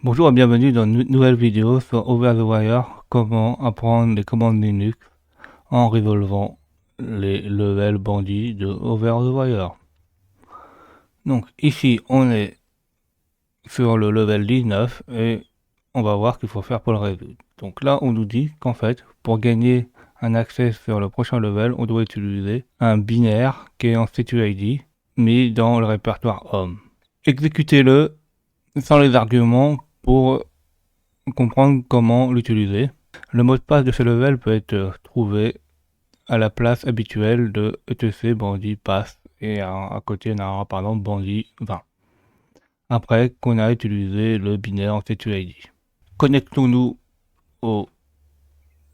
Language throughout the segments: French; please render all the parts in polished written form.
Bonjour et bienvenue dans une nouvelle vidéo sur Over the Wire, comment apprendre les commandes Linux en résolvant les levels bandits de Over the Wire. Donc ici on est sur le level 19 et on va voir ce qu'il faut faire pour le résoudre. Donc là on nous dit qu'en fait pour gagner un accès sur le prochain level on doit utiliser un binaire qui est en CTUID mis dans le répertoire Home. Exécutez-le sans les arguments pour comprendre comment l'utiliser. Le mot de passe de ce level peut être trouvé à la place habituelle de etc bandit pass et à côté on aura par exemple bandit 20. Après qu'on a utilisé le binaire en TTID. Connectons-nous au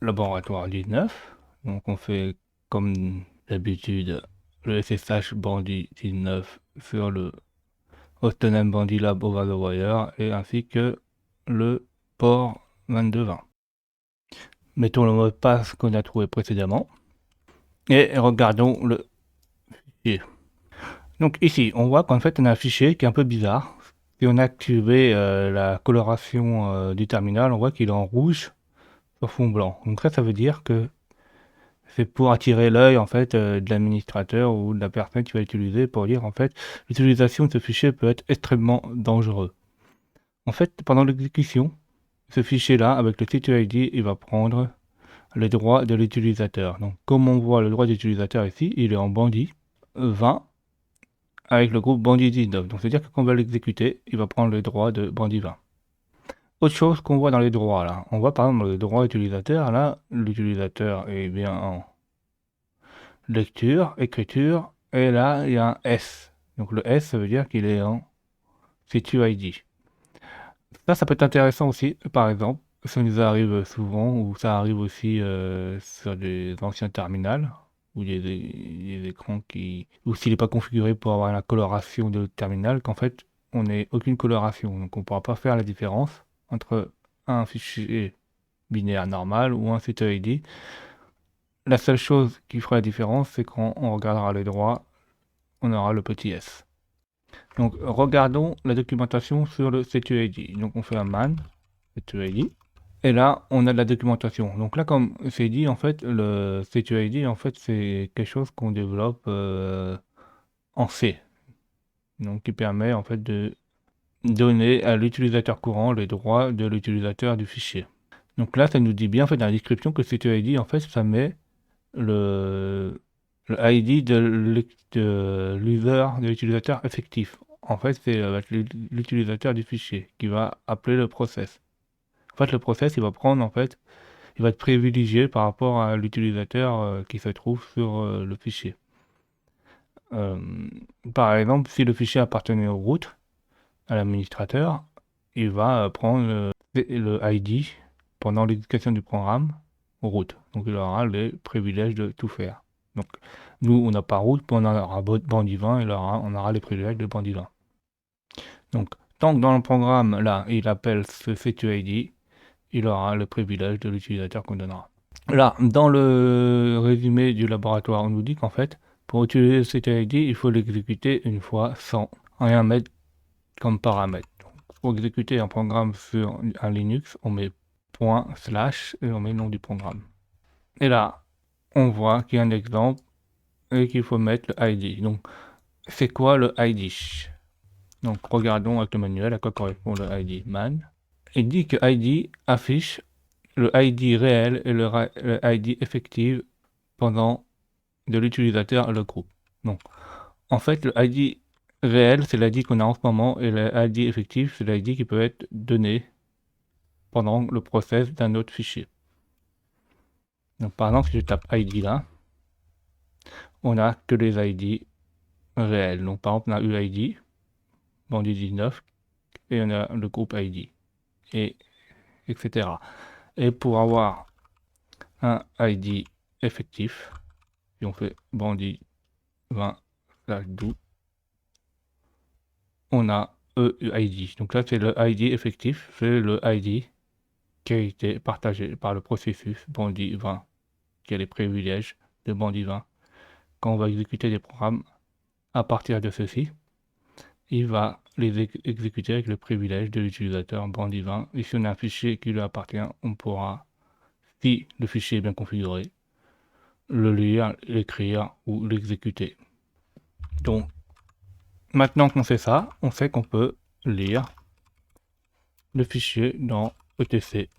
laboratoire 19. Donc on fait comme d'habitude le SSH bandit 19 sur le hostname bandit lab over the wire et ainsi que le port 2220. Mettons le mot de passe qu'on a trouvé précédemment et regardons le fichier. Donc ici, on voit qu'en fait on a un fichier qui est un peu bizarre. Si on a activé la coloration du terminal, on voit qu'il est en rouge sur fond blanc. Donc ça veut dire que c'est pour attirer l'œil en fait de l'administrateur ou de la personne qui va l'utiliser pour dire en fait l'utilisation de ce fichier peut être extrêmement dangereux. En fait, pendant l'exécution, ce fichier-là, avec le TTID, il va prendre les droits de l'utilisateur. Donc, comme on voit le droit d'utilisateur ici, il est en bandit 20 avec le groupe bandit 19. Donc, c'est-à-dire que quand on va l'exécuter, il va prendre les droits de bandit 20. Autre chose qu'on voit dans les droits, là, on voit par exemple le droit utilisateur, là, l'utilisateur est bien en lecture, écriture, et là, il y a un S. Donc, le S, ça veut dire qu'il est en CTUID. Ça peut être intéressant aussi, par exemple, ça nous arrive souvent, ou ça arrive aussi sur des anciens terminals, ou des écrans qui... ou s'il n'est pas configuré pour avoir la coloration de terminal, qu'en fait, on n'ait aucune coloration. Donc on ne pourra pas faire la différence entre un fichier binaire normal ou un CTID. La seule chose qui fera la différence, c'est quand on regardera les droits, on aura le petit S. Donc regardons la documentation sur le CTID. Donc on fait un man CTID. Et là, on a de la documentation. Donc là, comme c'est dit, en fait, le CTID, en fait, c'est quelque chose qu'on développe en C. Donc qui permet en fait de donner à l'utilisateur courant les droits de l'utilisateur du fichier. Donc là, ça nous dit bien en fait dans la description que CTID, en fait, ça met le ID de l'user, de l'utilisateur effectif. En fait, c'est l'utilisateur du fichier qui va appeler le process. En fait, le process, il va prendre, en fait, il va être privilégié par rapport à l'utilisateur qui se trouve sur le fichier. Par exemple, si le fichier appartenait au root, à l'administrateur, il va prendre le ID pendant l'exécution du programme au root. Donc il aura les privilèges de tout faire. Donc nous, on n'a pas root, mais on aura bandit 20 et on aura les privilèges de bandit 20. Donc tant que dans le programme, là, il appelle ce CTID, il aura le privilège de l'utilisateur qu'on donnera. Là, dans le résumé du laboratoire, on nous dit qu'en fait, pour utiliser le CTID, il faut l'exécuter une fois sans rien mettre comme paramètre. Donc, pour exécuter un programme sur un Linux, on met // et on met le nom du programme. Et là, on voit qu'il y a un exemple et qu'il faut mettre le ID. Donc, c'est quoi le ID? Donc, regardons avec le manuel à quoi correspond le ID man. Il dit que ID affiche le ID réel et le ID effectif pendant de l'utilisateur et le groupe. Donc, en fait, le ID réel, c'est l'ID qu'on a en ce moment, et le ID effectif, c'est l'ID qui peut être donné pendant le process d'un autre fichier. Donc, par exemple, si je tape ID là, on a que les ID réels. Donc, par exemple, on a UID, bandit 19, et on a le groupe ID, et etc. Et pour avoir un ID effectif, si on fait bandit 20/do, on a EUID. Donc là, c'est le ID effectif, c'est le ID qui a été partagé par le processus bandit 20, qui a les privilèges de bandit 20. Quand on va exécuter des programmes à partir de ceci, il va les exécuter avec le privilège de l'utilisateur Brandy20. Et si on a un fichier qui lui appartient, on pourra, si le fichier est bien configuré, le lire, l'écrire ou l'exécuter. Donc, maintenant qu'on sait ça, on sait qu'on peut lire le fichier dans etc.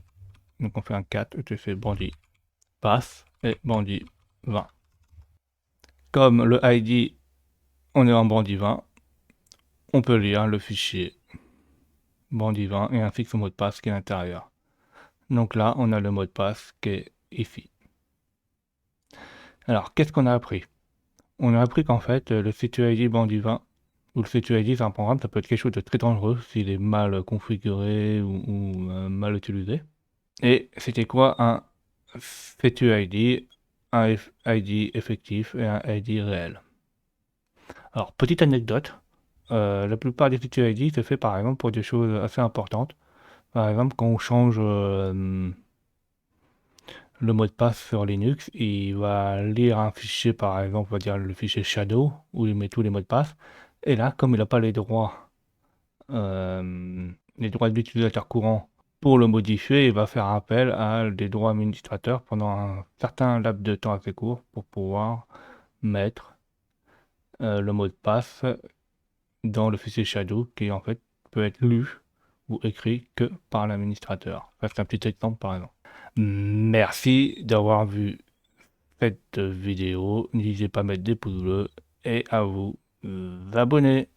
Donc on fait un cat etc Brandy pass et Brandy 20. Comme le ID, on est en Brandy 20, on peut lire le fichier Brandy 20 et ainsi que son mot de passe qui est à l'intérieur. Donc là, on a le mot de passe qui est ici. Alors, qu'est-ce qu'on a appris? On a appris qu'en fait, le CTUID Brandy 20 ou le CTUID, c'est un programme, ça peut être quelque chose de très dangereux s'il est mal configuré ou mal utilisé. Et c'était quoi un CTUID, un ID effectif et un ID réel? Alors, petite anecdote, la plupart des CTUID se fait par exemple pour des choses assez importantes. Par exemple, quand on change le mot de passe sur Linux, il va lire un fichier, par exemple, on va dire le fichier shadow, où il met tous les mots de passe. Et là, comme il n'a pas les droits de l'utilisateur courant pour le modifier, il va faire appel à des droits administrateurs pendant un certain laps de temps assez court pour pouvoir mettre le mot de passe dans le fichier shadow qui en fait peut être lu ou écrit que par l'administrateur. Ça, c'est un petit exemple par exemple. Merci d'avoir vu cette vidéo. N'hésitez pas à mettre des pouces bleus et à vous abonner.